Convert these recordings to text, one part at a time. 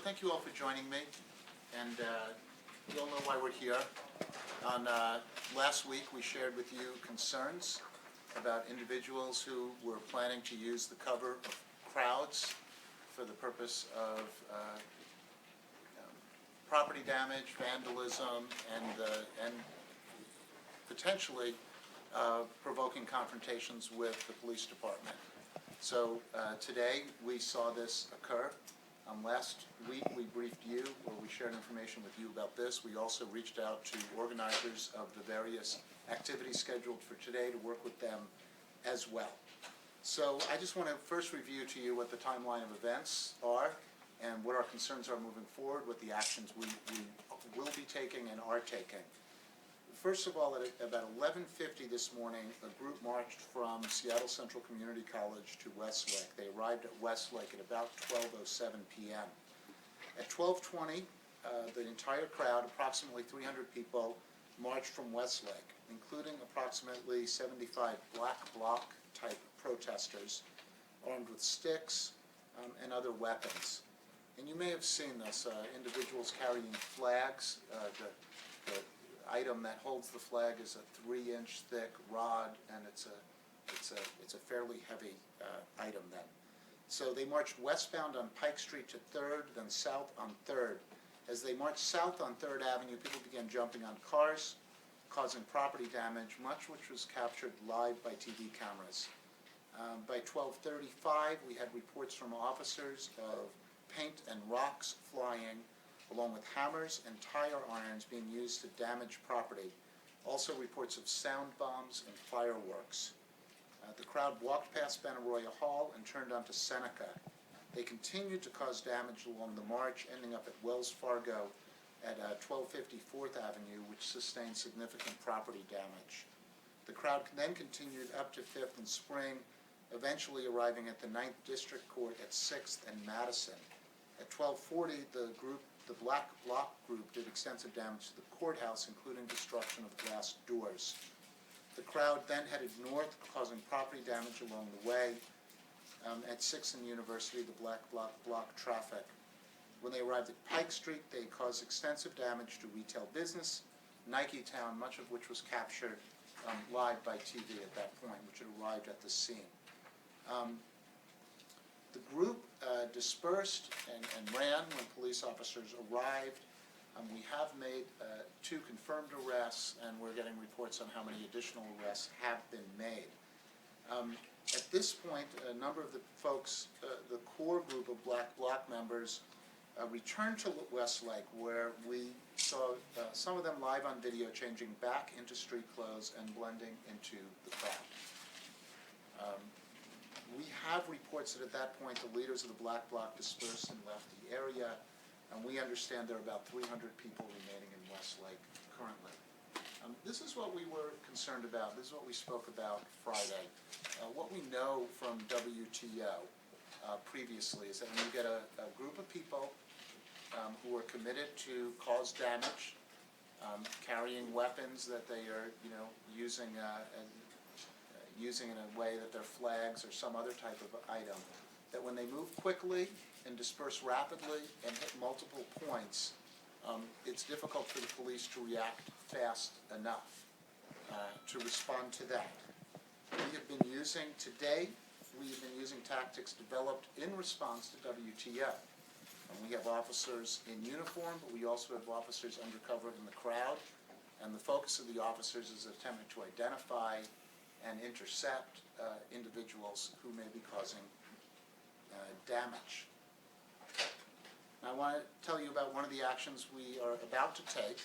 thank you all for joining me, and you all know why we're here. On last week, we shared with you concerns about individuals who were planning to use the cover of crowds for the purpose of property damage, vandalism, and potentially provoking confrontations with the police department. So today we saw this occur. Last week we briefed you, or we shared information with you about this. We also reached out to organizers of the various activities scheduled for today to work with them as well. So I just want to first review to you what the timeline of events are and what our concerns are moving forward, what the actions we will be taking and are taking. First of all, at about 11:50 this morning, a group marched from Seattle Central Community College to Westlake. They arrived at Westlake at about 12:07 p.m. At 12:20, the entire crowd, approximately 300 people, marched from Westlake, including approximately 75 black bloc type protesters armed with sticks and other weapons. And you may have seen this, individuals carrying flags. The item that holds the flag is a 3-inch thick rod, and it's a fairly heavy item then. So they marched westbound on Pike Street to 3rd, then south on 3rd. As they marched south on 3rd Avenue, people began jumping on cars, causing property damage, much which was captured live by TV cameras. By 12:35, we had reports from officers of paint and rocks flying, along with hammers and tire irons being used to damage property. Also reports of sound bombs and fireworks. The crowd walked past Benaroya Hall and turned onto Seneca. They continued to cause damage along the march, ending up at Wells Fargo at 1250 4th Avenue, which sustained significant property damage. The crowd then continued up to 5th and Spring, eventually arriving at the 9th District Court at 6th and Madison. At 1240, the Black Bloc group did extensive damage to the courthouse, including destruction of glass doors. The crowd then headed north, causing property damage along the way. At 6th and University, the Black Bloc blocked traffic. When they arrived at Pike Street, they caused extensive damage to retail business, Nike Town, much of which was captured live by TV at that point, which had arrived at the scene. The group dispersed and ran when police officers arrived. We have made 2 confirmed arrests, and we're getting reports on how many additional arrests have been made. At this point, a number of the folks, the core group of Black Bloc members, returned to Westlake, where we saw some of them live on video changing back into street clothes and blending into the crowd. We have reports that at that point the leaders of the Black Bloc dispersed and left the area, and we understand there are about 300 people remaining in Westlake currently. This is what we were concerned about. This is what we spoke about Friday. What we know from WTO previously is that when you get a group of people who are committed to cause damage, carrying weapons that they are, using in a way that they're flags or some other type of item, that when they move quickly and disperse rapidly and hit multiple points, it's difficult for the police to react fast enough to respond to that. Today, we have been using tactics developed in response to WTO. And we have officers in uniform, but we also have officers undercover in the crowd. And the focus of the officers is attempting to identify and intercept individuals who may be causing damage. Now, I want to tell you about one of the actions we are about to take.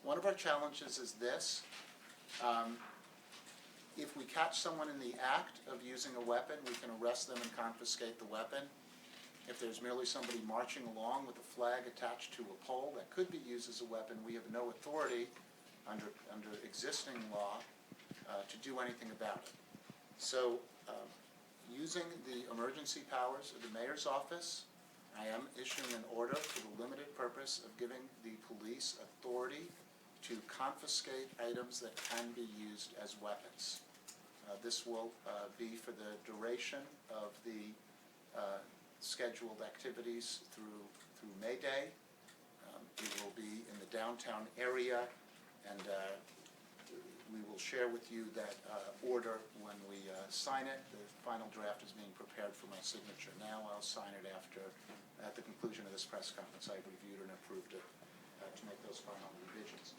One of our challenges is this. If we catch someone in the act of using a weapon, we can arrest them and confiscate the weapon. If there's merely somebody marching along with a flag attached to a pole that could be used as a weapon, we have no authority under existing law to do anything about it. So, using the emergency powers of the mayor's office, I am issuing an order for the limited purpose of giving the police authority to confiscate items that can be used as weapons. This will be for the duration of the scheduled activities through May Day. It will be in the downtown area, and we will share with you that order when we sign it. The final draft is being prepared for my signature now. I'll sign it at the conclusion of this press conference. I've reviewed and approved it to make those final revisions.